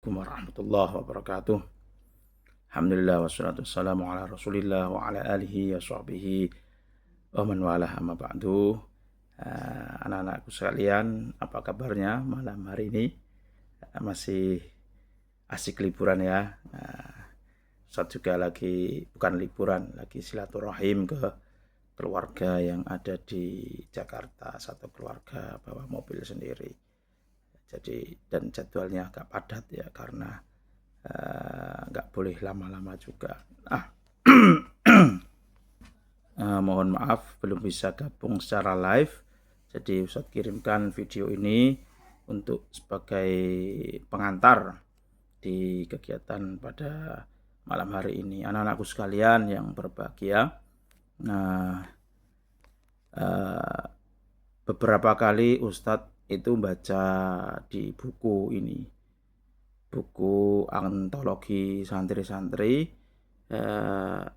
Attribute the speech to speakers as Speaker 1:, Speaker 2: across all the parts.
Speaker 1: Assalamualaikum warahmatullahi wabarakatuh. Alhamdulillah wassalatu wassalamu ala Rasulillah wa ala alihi wa sahbihi wa man walah amma ba'du. Anak-anakku sekalian, apa kabarnya malam hari ini? Masih asik liburan ya. Ustadz juga lagi bukan liburan, lagi silaturahim ke keluarga yang ada di Jakarta. Satu keluarga bawa mobil sendiri. Jadi dan jadwalnya agak padat ya karena nggak boleh lama-lama juga. Mohon maaf belum bisa gabung secara live. Jadi Ustadz kirimkan video ini untuk sebagai pengantar di kegiatan pada malam hari ini. Anak-anakku sekalian yang berbahagia. Beberapa kali Ustadz itu baca di buku ini, buku antologi santri-santri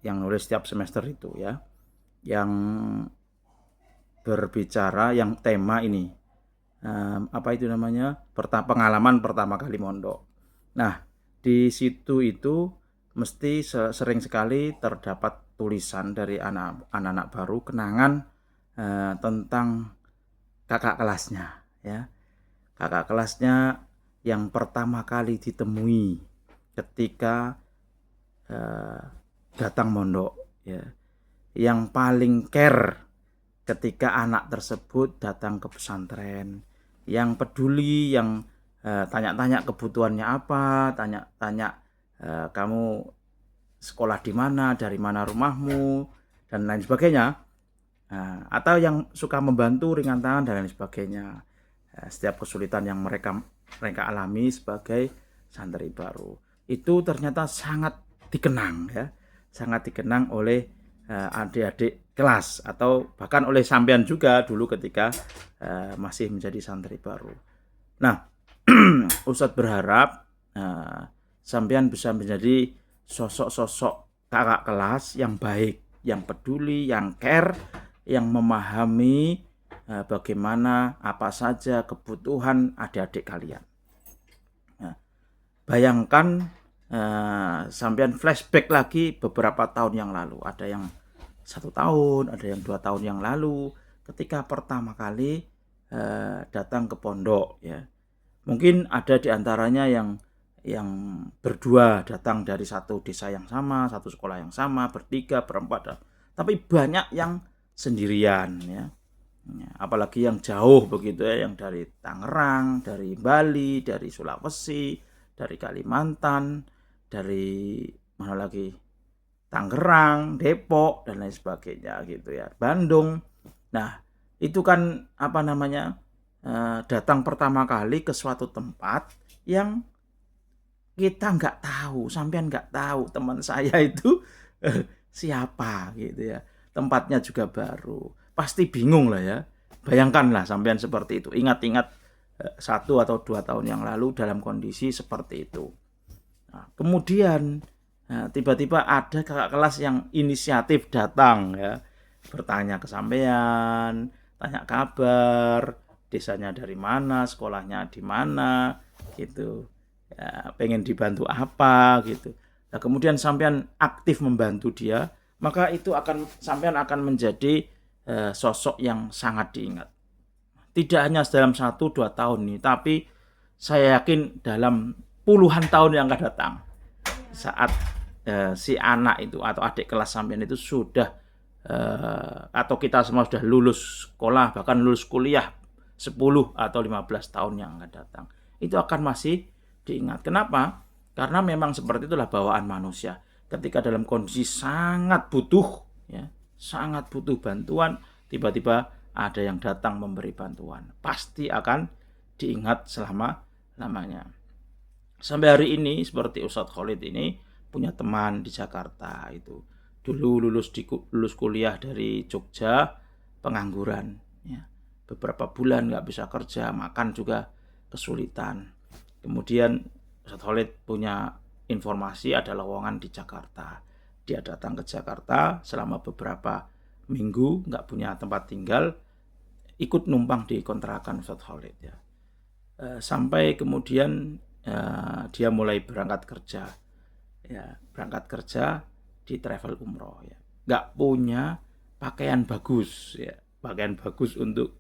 Speaker 1: yang nulis setiap semester itu ya, yang berbicara yang tema ini apa itu namanya, pengalaman pertama kali mondok. Nah di situ itu mesti sering sekali terdapat tulisan dari anak-anak baru, kenangan tentang kakak kelasnya ya, kakak kelasnya yang pertama kali ditemui ketika datang mondok ya, yang paling care ketika anak tersebut datang ke pesantren, yang peduli, yang tanya-tanya kebutuhannya apa, tanya-tanya kamu sekolah di mana, dari mana rumahmu dan lain sebagainya, atau yang suka membantu ringan tangan dan lain sebagainya. Setiap kesulitan yang mereka alami sebagai santri baru itu ternyata sangat dikenang ya, sangat dikenang oleh adik-adik kelas atau bahkan oleh sampean juga dulu ketika masih menjadi santri baru. Nah, Ustadz berharap sampean bisa menjadi sosok-sosok kakak kelas yang baik, yang peduli, yang care, yang memahami bagaimana apa saja kebutuhan adik-adik kalian. Bayangkan sampean flashback lagi beberapa tahun yang lalu, ada yang 1 tahun, ada yang 2 tahun yang lalu, ketika pertama kali datang ke pondok ya. Mungkin ada di antaranya yang berdua datang dari satu desa yang sama, satu sekolah yang sama, bertiga, berempat, tapi banyak yang sendirian ya. Apalagi yang jauh begitu ya, yang dari Tangerang, dari Bali, dari Sulawesi, dari Kalimantan, dari mana lagi, Tangerang, Depok dan lain sebagainya gitu ya, Bandung. Nah itu kan apa namanya, datang pertama kali ke suatu tempat yang kita nggak tahu, sampean nggak tahu teman saya itu siapa gitu ya, tempatnya juga baru, pasti bingung lah ya. Bayangkanlah sampean seperti itu, ingat-ingat 1 atau 2 tahun yang lalu dalam kondisi seperti itu. Nah, kemudian tiba-tiba ada kakak kelas yang inisiatif datang ya, bertanya ke sampean, tanya kabar, desanya dari mana, sekolahnya di mana gitu ya, pengen dibantu apa gitu. Nah, kemudian sampean aktif membantu dia, maka itu sampean akan menjadi sosok yang sangat diingat. Tidak hanya dalam 1-2 tahun nih, tapi saya yakin dalam puluhan tahun yang akan datang, saat si anak itu atau adik kelas sampean itu sudah atau kita semua sudah lulus sekolah, bahkan lulus kuliah 10 atau 15 tahun yang akan datang, itu akan masih diingat. Kenapa? Karena memang seperti itulah bawaan manusia. Ketika dalam kondisi sangat butuh ya, sangat butuh bantuan, tiba-tiba ada yang datang memberi bantuan, pasti akan diingat selama-lamanya. Sampai hari ini seperti Ustadz Khalid ini punya teman di Jakarta, itu dulu lulus kuliah dari Jogja, pengangguran ya, beberapa bulan nggak bisa kerja, makan juga kesulitan. Kemudian Ustadz Khalid punya informasi ada lowongan di Jakarta, dia datang ke Jakarta selama beberapa minggu, nggak punya tempat tinggal, ikut numpang di kontrakan Ustadz Khalid ya. Sampai kemudian dia mulai berangkat kerja, ya berangkat kerja di travel umroh, ya nggak punya pakaian bagus, ya pakaian bagus untuk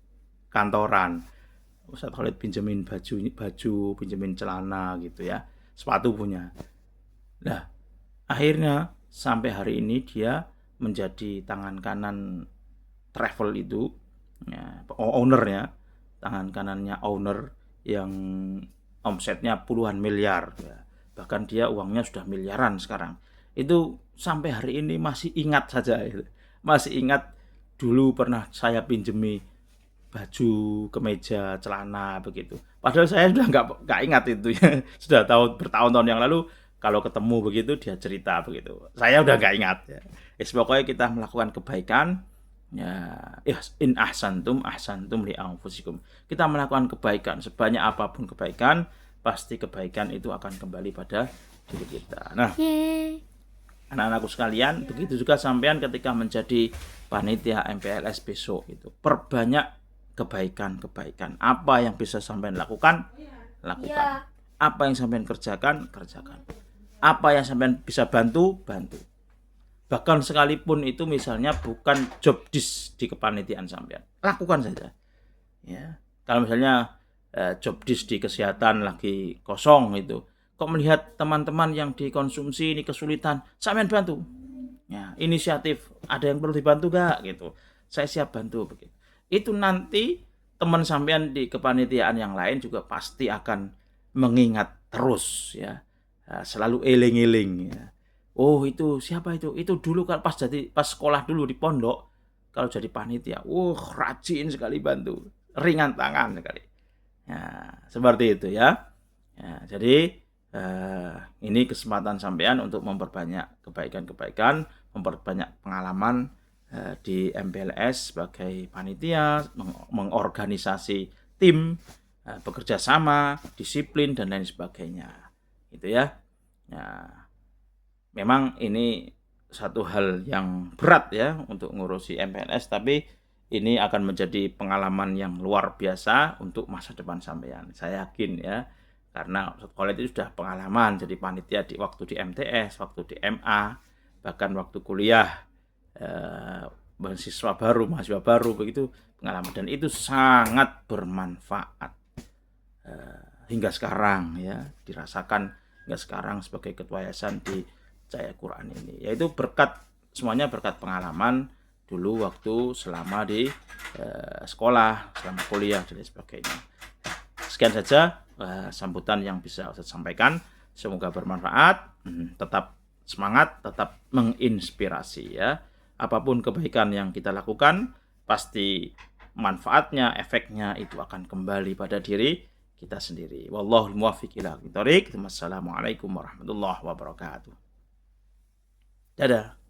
Speaker 1: kantoran. Ustadz Khalid pinjemin baju, pinjemin celana gitu ya, sepatu punya. Nah, akhirnya sampai hari ini dia menjadi tangan kanan travel itu, ya, ownernya, tangan kanannya owner yang omsetnya puluhan miliar, ya. Bahkan dia uangnya sudah miliaran sekarang. Itu sampai hari ini masih ingat saja, masih ingat dulu pernah saya pinjemi baju, kemeja, celana begitu. Padahal saya sudah nggak ingat itu ya. Sudah bertahun-tahun yang lalu kalau ketemu begitu dia cerita begitu. Saya udah nggak ingat ya. Pokoknya kita melakukan kebaikan, ya, in ahsantum li anfusikum. Kita melakukan kebaikan, sebanyak apapun kebaikan, pasti kebaikan itu akan kembali pada diri kita. Nah, anak-anakku sekalian, begitu juga sampean ketika menjadi panitia MPLS besok itu. Perbanyak kebaikan-kebaikan. Apa yang bisa sampean lakukan, lakukan. Apa yang sampean kerjakan, kerjakan. Apa yang sampean bisa bantu, bantu. Bahkan sekalipun itu misalnya bukan job disk di kepanitiaan sampean, lakukan saja. Ya, kalau misalnya job disk di kesehatan lagi kosong itu, kok melihat teman-teman yang dikonsumsi ini kesulitan, sampean bantu. Ya, inisiatif, ada yang perlu dibantu gak gitu, saya siap bantu begitu. Itu nanti teman sampean di kepanitiaan yang lain juga pasti akan mengingat terus ya, selalu eling-eling ya. Oh itu siapa itu? Itu dulu kan pas sekolah dulu di pondok, kalau jadi panitia, rajin sekali bantu, ringan tangan sekali. Ya, seperti itu ya. Ya, jadi ini kesempatan sampean untuk memperbanyak kebaikan-kebaikan, memperbanyak pengalaman di MPLS sebagai panitia, mengorganisasi tim, bekerja sama, disiplin dan lain sebagainya. Gitu ya. Ya. Memang ini satu hal yang berat ya untuk ngurusi MPLS, tapi ini akan menjadi pengalaman yang luar biasa untuk masa depan sampean. Saya yakin ya. Karena Ustadz Khalid itu sudah pengalaman jadi panitia waktu di MTS, waktu di MA, bahkan waktu kuliah, mahasiswa baru begitu pengalaman, dan itu sangat bermanfaat hingga sekarang ya, dirasakan hingga sekarang sebagai ketua yayasan di Cahaya Quran ini. Yaitu semuanya berkat pengalaman dulu waktu selama di sekolah, selama kuliah dan sebagainya. Sekian saja sambutan yang bisa saya sampaikan. Semoga bermanfaat. Tetap semangat, tetap menginspirasi ya. Apapun kebaikan yang kita lakukan, pasti manfaatnya, efeknya itu akan kembali pada diri kita sendiri. Wallahul muwaffiq ila aqwamit thoriq. Wassalamualaikum warahmatullahi wabarakatuh. Dadah.